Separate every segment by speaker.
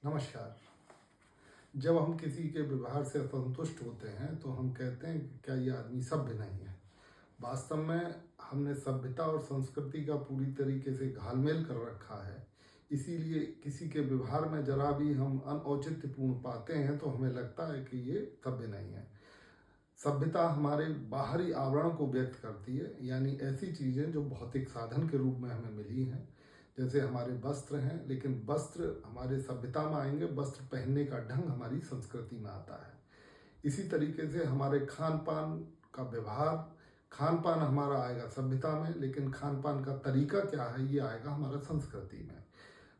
Speaker 1: नमस्कार। जब हम किसी के व्यवहार से असंतुष्ट होते हैं तो हम कहते हैं कि क्या ये आदमी सभ्य नहीं है। वास्तव में हमने सभ्यता और संस्कृति का पूरी तरीके से घालमेल कर रखा है। इसीलिए किसी के व्यवहार में जरा भी हम अनौचित्यपूर्ण पाते हैं तो हमें लगता है कि ये सभ्य नहीं है। सभ्यता हमारे बाहरी आवरण को व्यक्त करती है, यानी ऐसी चीज़ें जो भौतिक साधन के रूप में हमें मिली हैं। जैसे हमारे वस्त्र हैं, लेकिन वस्त्र हमारे सभ्यता में आएंगे, वस्त्र पहनने का ढंग हमारी संस्कृति में आता है। इसी तरीके से हमारे खान पान का व्यवहार, खान पान हमारा आएगा सभ्यता में, लेकिन खान पान का तरीका क्या है ये आएगा हमारा संस्कृति में।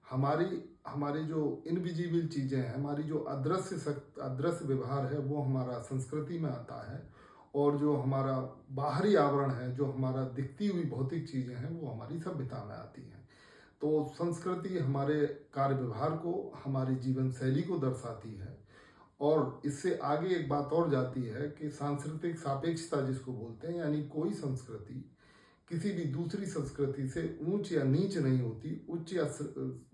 Speaker 1: हमारी हमारी जो इनविजिबल चीज़ें हैं, हमारी जो अदृश्य व्यवहार है वो हमारा संस्कृति में आता है, और जो हमारा बाहरी आवरण है, जो हमारा दिखती हुई भौतिक चीज़ें हैं, वो हमारी सभ्यता में आती हैं। तो संस्कृति हमारे कार्य व्यवहार को, हमारी जीवन शैली को दर्शाती है। और इससे आगे एक बात और जाती है कि सांस्कृतिक सापेक्षता जिसको बोलते हैं, यानी कोई संस्कृति किसी भी दूसरी संस्कृति से ऊंच या नीच नहीं होती, उच्च या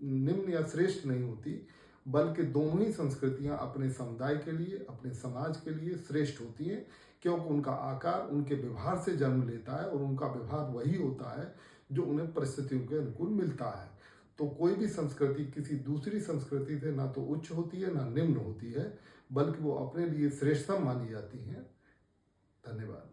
Speaker 1: निम्न या श्रेष्ठ नहीं होती, बल्कि दोनों ही संस्कृतियां अपने समुदाय के लिए, अपने समाज के लिए श्रेष्ठ होती हैं, क्योंकि उनका आकार उनके व्यवहार से जन्म लेता है, और उनका व्यवहार वही होता है जो उन्हें परिस्थितियों के अनुकूल मिलता है। तो कोई भी संस्कृति किसी दूसरी संस्कृति से ना तो उच्च होती है ना निम्न होती है, बल्कि वो अपने लिए श्रेष्ठतम मानी जाती हैं। धन्यवाद।